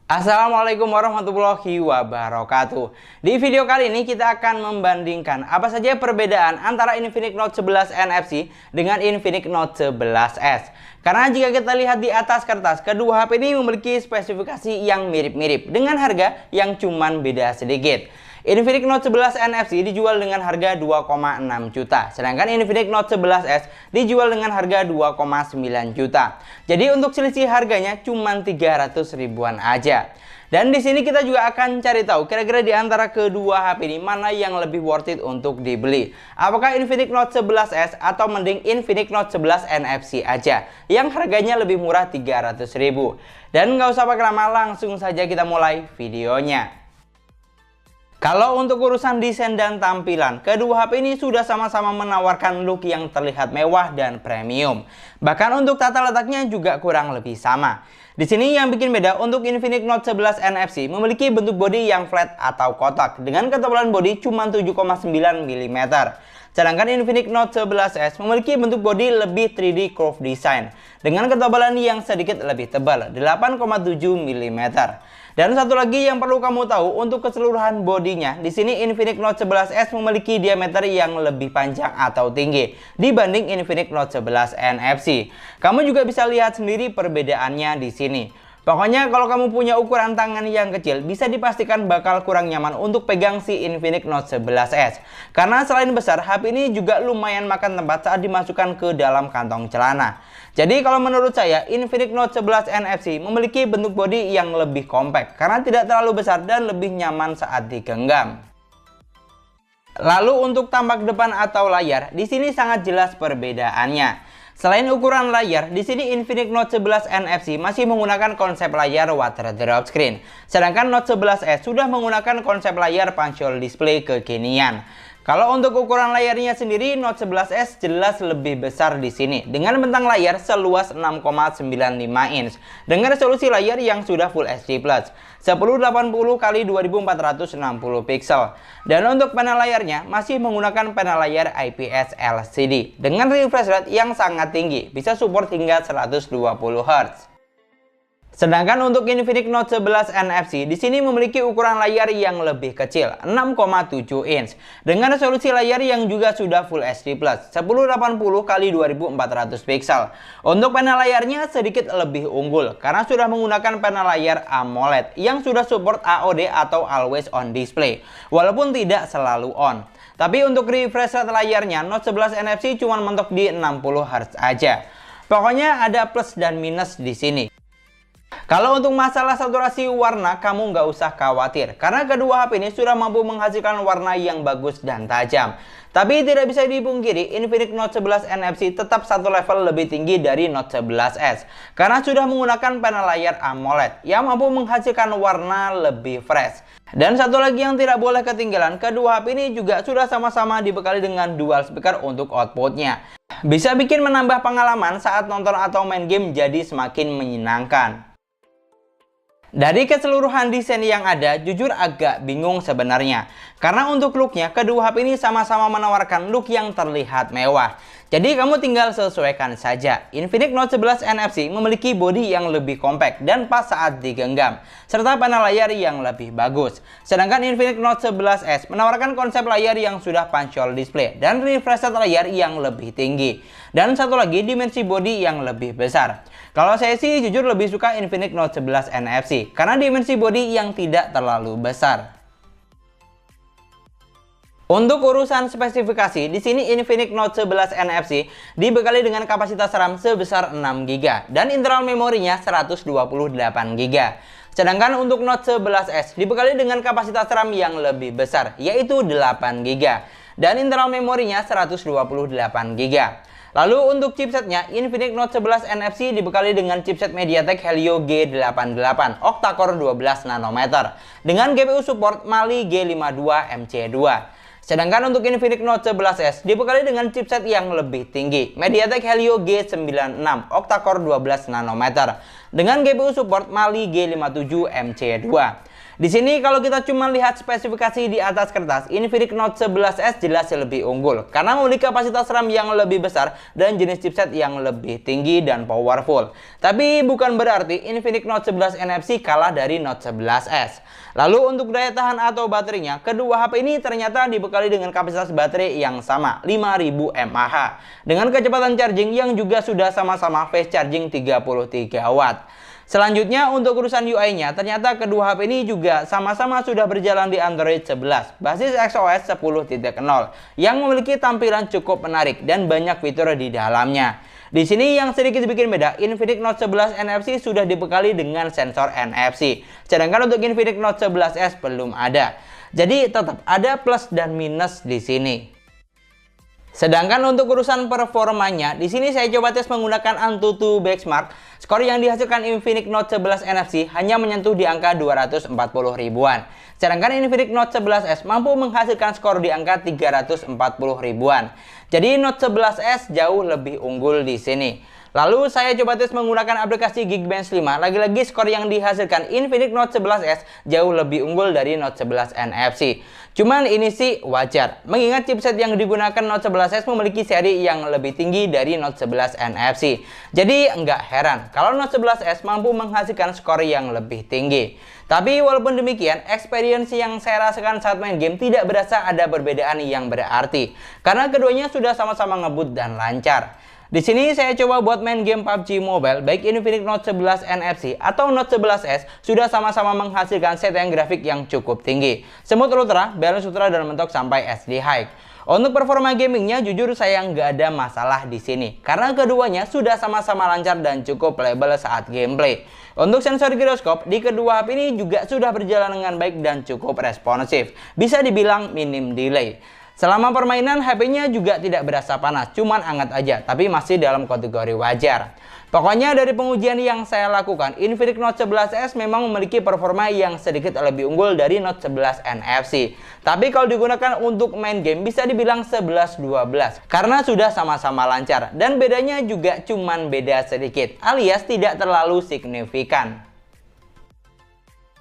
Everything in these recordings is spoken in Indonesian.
Assalamualaikum warahmatullahi wabarakatuh. Di video kali ini kita akan membandingkan apa saja perbedaan antara Infinix Note 11 NFC dengan Infinix Note 11S. Karena jika kita lihat di atas kertas, kedua HP ini memiliki spesifikasi yang mirip-mirip dengan harga yang cuman beda sedikit. Infinix Note 11 NFC dijual dengan harga 2,6 juta, sedangkan Infinix Note 11S dijual dengan harga 2,9 juta. Jadi untuk selisih harganya cuma 300 ribuan aja. Dan di sini kita juga akan cari tahu kira-kira di antara kedua HP ini mana yang lebih worth it untuk dibeli. Apakah Infinix Note 11S atau mending Infinix Note 11 NFC aja yang harganya lebih murah 300 ribu. Dan nggak usah pakai lama, langsung saja kita mulai videonya. Kalau untuk urusan desain dan tampilan, kedua HP ini sudah sama-sama menawarkan look yang terlihat mewah dan premium. Bahkan untuk tata letaknya juga kurang lebih sama. Di sini yang bikin beda, untuk Infinix Note 11 NFC memiliki bentuk bodi yang flat atau kotak dengan ketebalan bodi cuma 7,9 mm. Sedangkan Infinix Note 11S memiliki bentuk bodi lebih 3D curve design dengan ketebalan yang sedikit lebih tebal, 8,7 mm. Dan satu lagi yang perlu kamu tahu, untuk keseluruhan bodinya, di sini Infinix Note 11S memiliki diameter yang lebih panjang atau tinggi dibanding Infinix Note 11 NFC. Kamu juga bisa lihat sendiri perbedaannya di sini. Pokoknya kalau kamu punya ukuran tangan yang kecil, bisa dipastikan bakal kurang nyaman untuk pegang si Infinix Note 11S. Karena selain besar, HP ini juga lumayan makan tempat saat dimasukkan ke dalam kantong celana. Jadi kalau menurut saya, Infinix Note 11 NFC memiliki bentuk bodi yang lebih kompak karena tidak terlalu besar dan lebih nyaman saat digenggam. Lalu untuk tampak depan atau layar, di sini sangat jelas perbedaannya. Selain ukuran layar, di sini Infinix Note 11 NFC masih menggunakan konsep layar water drop screen. Sedangkan Note 11S sudah menggunakan konsep layar punch-hole display kekinian. Kalau untuk ukuran layarnya sendiri, Note 11S jelas lebih besar di sini dengan bentang layar seluas 6,95 inch dengan resolusi layar yang sudah Full HD+, 1080x2460 pixel. Dan untuk panel layarnya masih menggunakan panel layar IPS LCD dengan refresh rate yang sangat tinggi, bisa support hingga 120 Hz. Sedangkan untuk Infinix Note 11 NFC di sini memiliki ukuran layar yang lebih kecil, 6,7 inch dengan resolusi layar yang juga sudah Full HD+, 1080x2400 pixel. Untuk panel layarnya sedikit lebih unggul karena sudah menggunakan panel layar AMOLED yang sudah support AOD atau Always On Display, walaupun tidak selalu on. Tapi untuk refresh rate layarnya, Note 11 NFC cuma mentok di 60 Hz aja. Pokoknya ada plus dan minus di sini. Kalau untuk masalah saturasi warna, kamu nggak usah khawatir karena kedua HP ini sudah mampu menghasilkan warna yang bagus dan tajam. Tapi tidak bisa dipungkiri, Infinix Note 11 NFC tetap satu level lebih tinggi dari Note 11S karena sudah menggunakan panel layar AMOLED yang mampu menghasilkan warna lebih fresh. Dan satu lagi yang tidak boleh ketinggalan, kedua HP ini juga sudah sama-sama dibekali dengan dual speaker untuk outputnya. Bisa bikin menambah pengalaman saat nonton atau main game jadi semakin menyenangkan. Dari keseluruhan desain yang ada, jujur agak bingung sebenarnya. Karena untuk looknya, kedua HP ini sama-sama menawarkan look yang terlihat mewah. Jadi kamu tinggal sesuaikan saja. Infinix Note 11 NFC memiliki bodi yang lebih kompak dan pas saat digenggam, serta panel layar yang lebih bagus. Sedangkan Infinix Note 11S menawarkan konsep layar yang sudah punch-hole display dan refresh rate layar yang lebih tinggi. Dan satu lagi, dimensi bodi yang lebih besar. Kalau saya sih jujur lebih suka Infinix Note 11 NFC karena dimensi bodi yang tidak terlalu besar. Untuk urusan spesifikasi, di sini Infinix Note 11 NFC dibekali dengan kapasitas RAM sebesar 6 GB dan internal memorinya 128 GB. Sedangkan untuk Note 11S dibekali dengan kapasitas RAM yang lebih besar, yaitu 8 GB dan internal memorinya 128 GB. Lalu untuk chipsetnya, Infinix Note 11 NFC dibekali dengan chipset MediaTek Helio G88 octa-core 12 nanometer dengan GPU support Mali G52 MC2. Sedangkan untuk Infinix Note 11S dibekali dengan chipset yang lebih tinggi, MediaTek Helio G96 octa-core 12 nanometer dengan GPU support Mali G57 MC2. Di sini kalau kita cuma lihat spesifikasi di atas kertas, Infinix Note 11S jelas lebih unggul karena memiliki kapasitas RAM yang lebih besar dan jenis chipset yang lebih tinggi dan powerful. Tapi bukan berarti Infinix Note 11 NFC kalah dari Note 11S. Lalu untuk daya tahan atau baterainya, kedua HP ini ternyata dibekali dengan kapasitas baterai yang sama, 5000 mAh. Dengan kecepatan charging yang juga sudah sama-sama fast charging 33 Watt. Selanjutnya untuk urusan UI-nya, ternyata kedua HP ini juga sama-sama sudah berjalan di Android 11 basis XOS 10.0 yang memiliki tampilan cukup menarik dan banyak fitur di dalamnya. Di sini yang sedikit bikin beda, Infinix Note 11 NFC sudah dibekali dengan sensor NFC, sedangkan untuk Infinix Note 11S belum ada. Jadi tetap ada plus dan minus di sini. Sedangkan untuk urusan performanya, di sini saya coba tes menggunakan Antutu Benchmark. Skor yang dihasilkan Infinix Note 11 NFC hanya menyentuh di angka 240 ribuan. Sedangkan Infinix Note 11S mampu menghasilkan skor di angka 340 ribuan. Jadi Note 11S jauh lebih unggul di sini. Lalu saya coba tes menggunakan aplikasi Geekbench 5. Lagi-lagi skor yang dihasilkan Infinix Note 11S jauh lebih unggul dari Note 11 NFC. Cuman ini sih wajar, mengingat chipset yang digunakan Note 11S memiliki seri yang lebih tinggi dari Note 11 NFC. Jadi nggak heran kalau Note 11S mampu menghasilkan skor yang lebih tinggi. Tapi walaupun demikian, experience yang saya rasakan saat main game tidak berasa ada perbedaan yang berarti. Karena keduanya sudah sama-sama ngebut dan lancar. Di sini saya coba buat main game PUBG Mobile, baik Infinix Note 11 NFC atau Note 11S sudah sama-sama menghasilkan setting grafik yang cukup tinggi. Smooth Ultra, balance Ultra, dan mentok sampai SD High. Untuk performa gamingnya jujur saya nggak ada masalah di sini karena keduanya sudah sama-sama lancar dan cukup playable saat gameplay. Untuk sensor giroskop di kedua HP ini juga sudah berjalan dengan baik dan cukup responsif. Bisa dibilang minim delay. Selama permainan HP-nya juga tidak berasa panas, cuman hangat aja, tapi masih dalam kategori wajar. Pokoknya dari pengujian yang saya lakukan, Infinix Note 11S memang memiliki performa yang sedikit lebih unggul dari Note 11 NFC. Tapi kalau digunakan untuk main game bisa dibilang 11-12 karena sudah sama-sama lancar dan bedanya juga cuman beda sedikit alias tidak terlalu signifikan.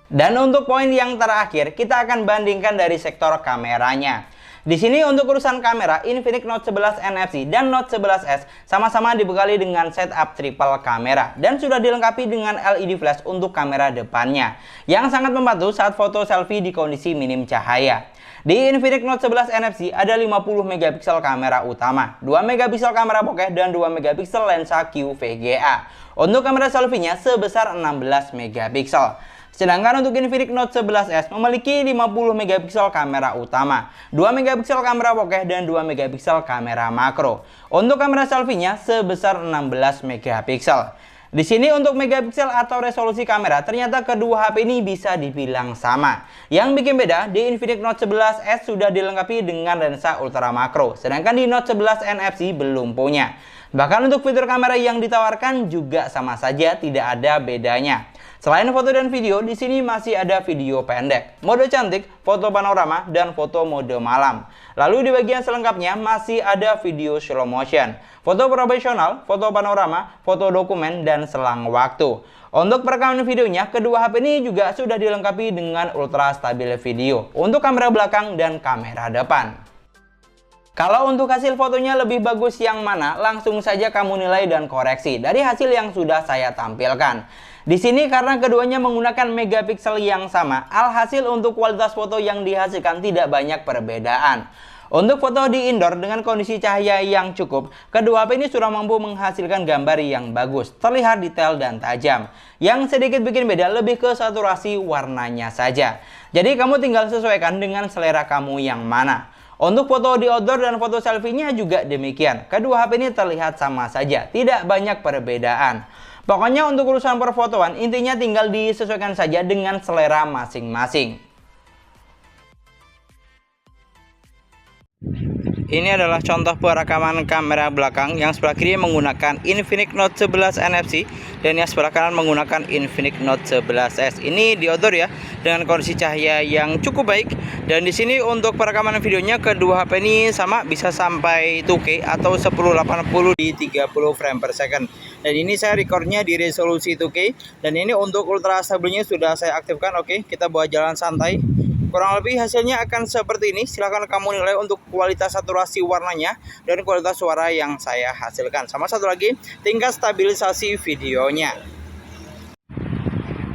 Dan untuk poin yang terakhir, kita akan bandingkan dari sektor kameranya. Di sini untuk urusan kamera, Infinix Note 11 NFC dan Note 11S sama-sama dibekali dengan setup triple kamera dan sudah dilengkapi dengan LED flash untuk kamera depannya yang sangat membantu saat foto selfie di kondisi minim cahaya. Di Infinix Note 11 NFC ada 50 megapiksel kamera utama, 2 megapiksel kamera bokeh dan 2 megapiksel lensa QVGA. Untuk kamera selfie-nya sebesar 16 megapiksel. Sedangkan untuk Infinix Note 11S memiliki 50 megapiksel kamera utama, 2 megapiksel kamera bokeh dan 2 megapiksel kamera makro. Untuk kamera selfie-nya sebesar 16 megapiksel. Di sini untuk megapiksel atau resolusi kamera ternyata kedua HP ini bisa dibilang sama. Yang bikin beda, di Infinix Note 11S sudah dilengkapi dengan lensa ultra makro, sedangkan di Note 11 NFC belum punya. Bahkan untuk fitur kamera yang ditawarkan juga sama saja, tidak ada bedanya. Selain foto dan video, di sini masih ada video pendek, mode cantik, foto panorama, dan foto mode malam. Lalu di bagian selengkapnya masih ada video slow motion, foto profesional, foto panorama, foto dokumen, dan selang waktu. Untuk perekaman videonya, kedua HP ini juga sudah dilengkapi dengan ultra stabil video untuk kamera belakang dan kamera depan. Kalau untuk hasil fotonya lebih bagus yang mana, langsung saja kamu nilai dan koreksi dari hasil yang sudah saya tampilkan. Di sini karena keduanya menggunakan megapiksel yang sama, alhasil untuk kualitas foto yang dihasilkan tidak banyak perbedaan. Untuk foto di indoor dengan kondisi cahaya yang cukup, kedua HP ini sudah mampu menghasilkan gambar yang bagus, terlihat detail dan tajam. Yang sedikit bikin beda lebih ke saturasi warnanya saja. Jadi kamu tinggal sesuaikan dengan selera kamu yang mana. Untuk foto di outdoor dan foto selfie-nya juga demikian. Kedua HP ini terlihat sama saja, tidak banyak perbedaan. Pokoknya untuk urusan perfotoan, intinya tinggal disesuaikan saja dengan selera masing-masing. Ini adalah contoh perekaman kamera belakang. Yang sebelah kiri menggunakan Infinix Note 11 NFC dan yang sebelah kanan menggunakan Infinix Note 11S. Ini di outdoor ya, dengan kondisi cahaya yang cukup baik. Dan di sini untuk perekaman videonya kedua HP ini sama, bisa sampai 2K atau 1080 di 30 frame per second. Dan ini saya recordnya di resolusi 2K. Dan ini untuk ultra stabilnya sudah saya aktifkan. Oke, kita buat jalan santai. Kurang lebih hasilnya akan seperti ini. Silahkan kamu nilai untuk kualitas saturasi warnanya dan kualitas suara yang saya hasilkan. Sama satu lagi, tingkat stabilisasi videonya.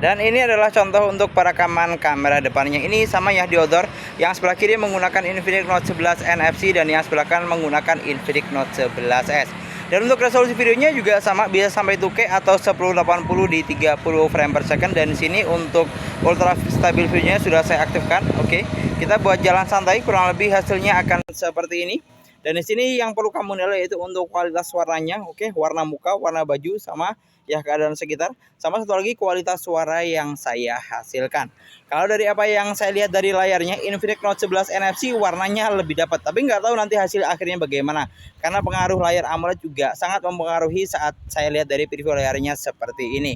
Dan ini adalah contoh untuk perekaman kamera depannya. Ini sama ya di outdoor. Yang sebelah kiri menggunakan Infinix Note 11 NFC dan yang sebelah kanan menggunakan Infinix Note 11S. Dan untuk resolusi videonya juga sama, bisa sampai 2K atau 1080 di 30 frame per second. Dan di sini untuk ultra stabil videonya sudah saya aktifkan. Oke, kita buat jalan santai. Kurang lebih hasilnya akan seperti ini. Dan di sini yang perlu kamu nilai itu untuk kualitas warnanya, oke, warna muka, warna baju, sama ya keadaan sekitar. Sama satu lagi kualitas suara yang saya hasilkan. Kalau dari apa yang saya lihat dari layarnya, Infinix Note 11 NFC warnanya lebih dapat. Tapi nggak tahu nanti hasil akhirnya bagaimana. Karena pengaruh layar AMOLED juga sangat mempengaruhi saat saya lihat dari preview layarnya seperti ini.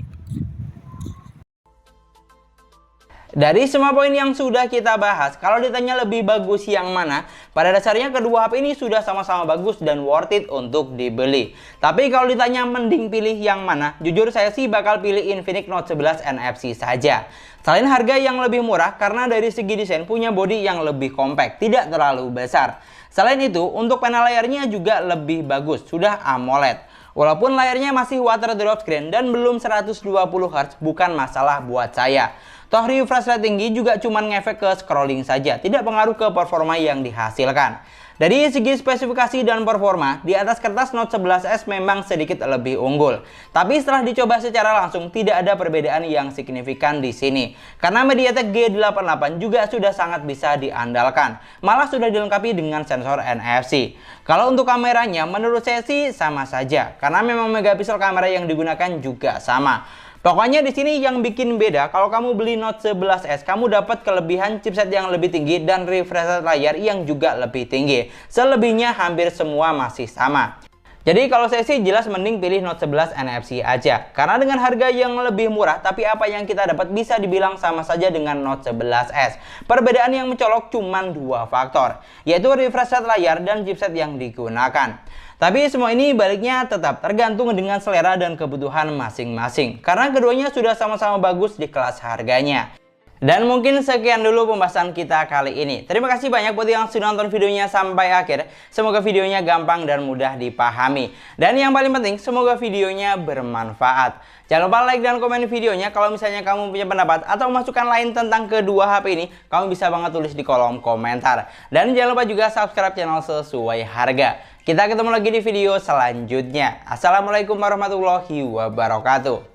Dari semua poin yang sudah kita bahas, kalau ditanya lebih bagus yang mana, pada dasarnya kedua HP ini sudah sama-sama bagus dan worth it untuk dibeli. Tapi kalau ditanya mending pilih yang mana, jujur saya sih bakal pilih Infinix Note 11 NFC saja. Selain harga yang lebih murah, karena dari segi desain punya bodi yang lebih compact, tidak terlalu besar. Selain itu, untuk panel layarnya juga lebih bagus, sudah AMOLED. Walaupun layarnya masih water drop screen dan belum 120Hz, bukan masalah buat saya. Toh refresh rate tinggi juga cuman ngefek ke scrolling saja, tidak pengaruh ke performa yang dihasilkan. Dari segi spesifikasi dan performa, di atas kertas Note 11S memang sedikit lebih unggul. Tapi setelah dicoba secara langsung, tidak ada perbedaan yang signifikan di sini. Karena MediaTek G88 juga sudah sangat bisa diandalkan. Malah sudah dilengkapi dengan sensor NFC. Kalau untuk kameranya, menurut saya sih sama saja. Karena memang megapiksel kamera yang digunakan juga sama. Pokoknya di sini yang bikin beda, kalau kamu beli Note 11S, kamu dapat kelebihan chipset yang lebih tinggi dan refresh rate layar yang juga lebih tinggi. Selebihnya hampir semua masih sama. Jadi kalau saya sih jelas mending pilih Note 11 NFC aja. Karena dengan harga yang lebih murah, tapi apa yang kita dapat bisa dibilang sama saja dengan Note 11S. Perbedaan yang mencolok cuma dua faktor, yaitu refresh rate layar dan chipset yang digunakan. Tapi semua ini baliknya tetap tergantung dengan selera dan kebutuhan masing-masing. Karena keduanya sudah sama-sama bagus di kelas harganya. Dan mungkin sekian dulu pembahasan kita kali ini. Terima kasih banyak buat yang sudah nonton videonya sampai akhir. Semoga videonya gampang dan mudah dipahami. Dan yang paling penting, semoga videonya bermanfaat. Jangan lupa like dan komen videonya. Kalau misalnya kamu punya pendapat atau masukan lain tentang kedua HP ini, kamu bisa banget tulis di kolom komentar. Dan jangan lupa juga subscribe channel Sesuai Harga. Kita ketemu lagi di video selanjutnya. Assalamualaikum warahmatullahi wabarakatuh.